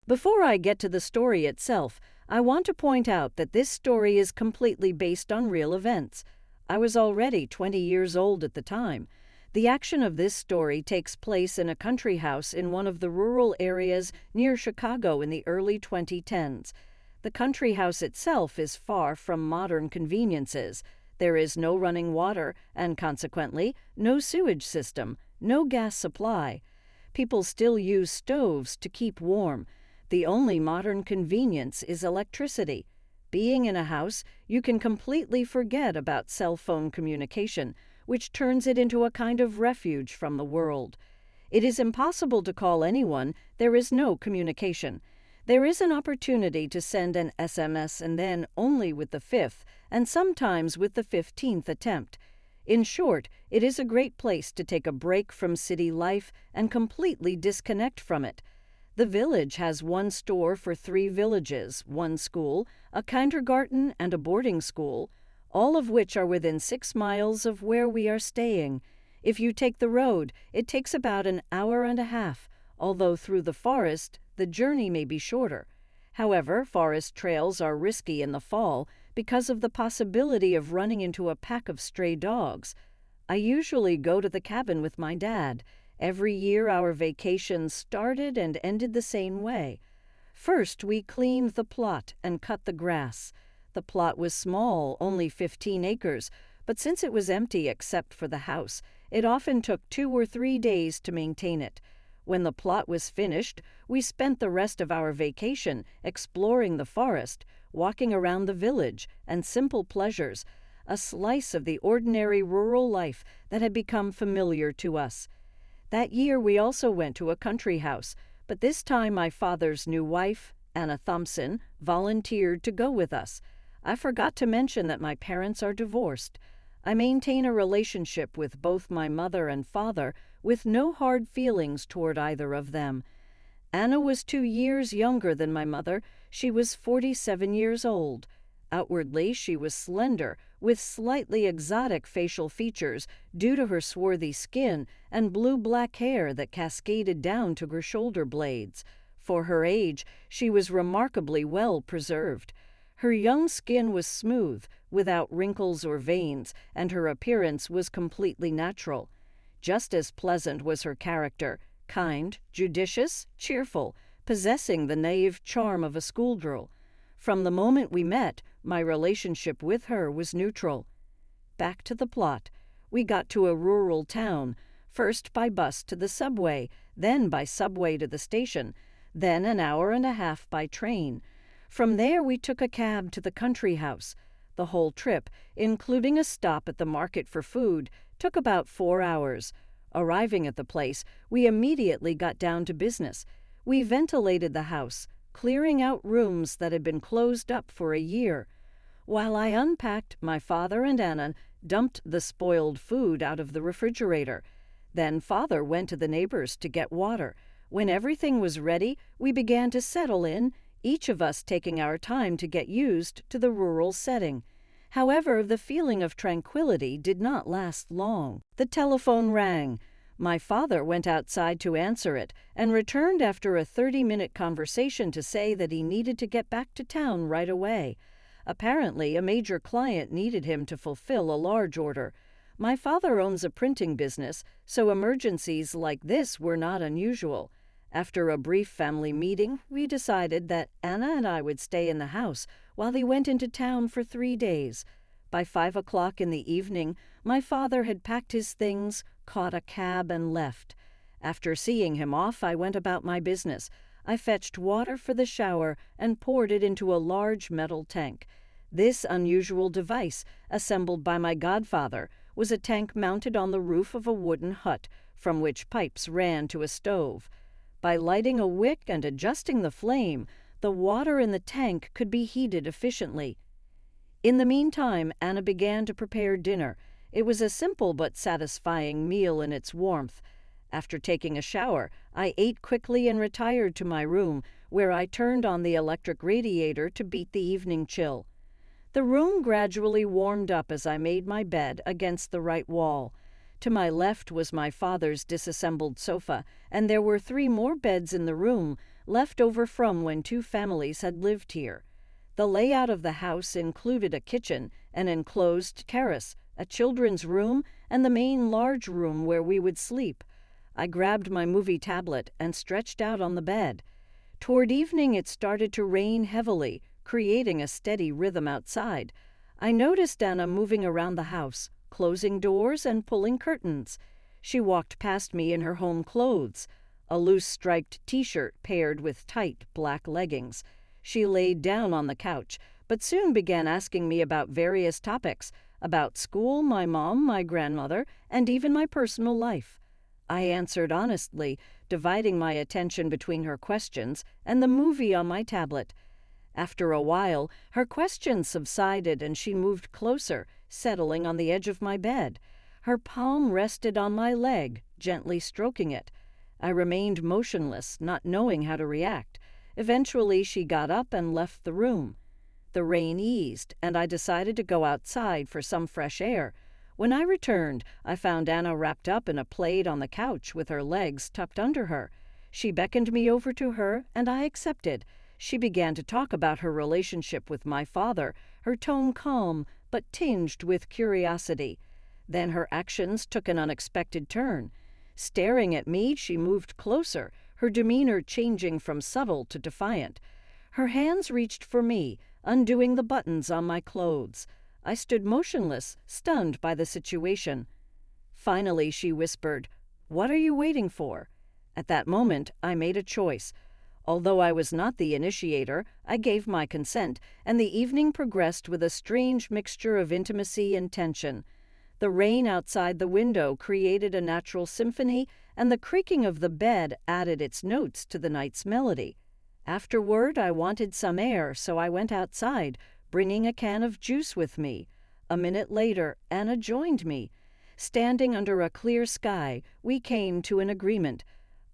Before I get to the story itself, I want to point out that this story is completely based on real events. I was already 20 years old at the time. The action of this story takes place in a country house in one of the rural areas near Chicago in the early 2010s. The country house itself is far from modern conveniences. There is no running water and, consequently, no sewage system, no gas supply. People still use stoves to keep warm. The only modern convenience is electricity. Being in a house, you can completely forget about cell phone communication, which turns it into a kind of refuge from the world. It is impossible to call anyone. There is no communication. There is an opportunity to send an SMS, and then only with the fifth, and sometimes with the 15th attempt. In short, it is a great place to take a break from city life and completely disconnect from it. The village has one store for 3 villages, one school, a kindergarten, and a boarding school, all of which are within 6 miles of where we are staying. If you take the road, it takes about an hour and a half, although through the forest, the journey may be shorter. However, forest trails are risky in the fall because of the possibility of running into a pack of stray dogs. I usually go to the cabin with my dad. Every year our vacations started and ended the same way. First, we cleaned the plot and cut the grass. The plot was small, only 15 acres, but since it was empty except for the house, it often took 2 or 3 days to maintain it. When the plot was finished, we spent the rest of our vacation exploring the forest, walking around the village, and simple pleasures, a slice of the ordinary rural life that had become familiar to us. That year we also went to a country house, but this time my father's new wife, Anna Thompson, volunteered to go with us. I forgot to mention that my parents are divorced. I maintain a relationship with both my mother and father, with no hard feelings toward either of them. Anna was 2 years younger than my mother. She was 47 years old. Outwardly, she was slender, with slightly exotic facial features due to her swarthy skin and blue-black hair that cascaded down to her shoulder blades. For her age, she was remarkably well preserved. Her young skin was smooth, without wrinkles or veins, and her appearance was completely natural. Just as pleasant was her character, kind, judicious, cheerful, possessing the naive charm of a schoolgirl. From the moment we met, my relationship with her was neutral. Back to the plot. We got to a rural town, first by bus to the subway, then by subway to the station, then an hour and a half by train. From there we took a cab to the country house. The whole trip, including a stop at the market for food, took about 4 hours. Arriving at the place, we immediately got down to business. We ventilated the house, clearing out rooms that had been closed up for a year. While I unpacked, my father and Anna dumped the spoiled food out of the refrigerator. Then father went to the neighbors to get water. When everything was ready, we began to settle in, each of us taking our time to get used to the rural setting. However, the feeling of tranquility did not last long. The telephone rang. My father went outside to answer it and returned after a 30-minute conversation to say that he needed to get back to town right away. Apparently, a major client needed him to fulfill a large order. My father owns a printing business, so emergencies like this were not unusual. After a brief family meeting, we decided that Anna and I would stay in the house while he went into town for 3 days. By 5 o'clock in the evening, my father had packed his things, caught a cab, and left. After seeing him off, I went about my business. I fetched water for the shower and poured it into a large metal tank. This unusual device, assembled by my godfather, was a tank mounted on the roof of a wooden hut, from which pipes ran to a stove. By lighting a wick and adjusting the flame, the water in the tank could be heated efficiently. In the meantime, Anna began to prepare dinner. It was a simple but satisfying meal in its warmth. After taking a shower, I ate quickly and retired to my room, where I turned on the electric radiator to beat the evening chill. The room gradually warmed up as I made my bed against the right wall. To my left was my father's disassembled sofa, and there were 3 more beds in the room, left over from when two families had lived here. The layout of the house included a kitchen, an enclosed terrace, a children's room, and the main large room where we would sleep. I grabbed my movie tablet and stretched out on the bed. Toward evening, it started to rain heavily, creating a steady rhythm outside. I noticed Anna moving around the house, closing doors and pulling curtains. She walked past me in her home clothes, a loose striped t-shirt paired with tight black leggings. She laid down on the couch, but soon began asking me about various topics, about school, my mom, my grandmother, and even my personal life. I answered honestly, dividing my attention between her questions and the movie on my tablet. After a while, her questions subsided and she moved closer, settling on the edge of my bed. Her palm rested on my leg, gently stroking it. I remained motionless, not knowing how to react. Eventually, she got up and left the room. The rain eased, and I decided to go outside for some fresh air. When I returned, I found Anna wrapped up in a plaid on the couch with her legs tucked under her. She beckoned me over to her, and I accepted. She began to talk about her relationship with my father, her tone calm but tinged with curiosity. Then her actions took an unexpected turn. Staring at me, she moved closer, her demeanor changing from subtle to defiant. Her hands reached for me, undoing the buttons on my clothes. I stood motionless, stunned by the situation. Finally, she whispered, "What are you waiting for?" At that moment, I made a choice. Although I was not the initiator, I gave my consent, and the evening progressed with a strange mixture of intimacy and tension. The rain outside the window created a natural symphony, and the creaking of the bed added its notes to the night's melody. Afterward, I wanted some air, so I went outside, bringing a can of juice with me. A minute later, Anna joined me. Standing under a clear sky, we came to an agreement.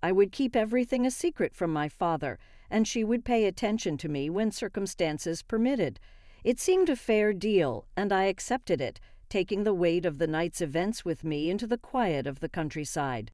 I would keep everything a secret from my father, and she would pay attention to me when circumstances permitted. It seemed a fair deal, and I accepted it, taking the weight of the night's events with me into the quiet of the countryside.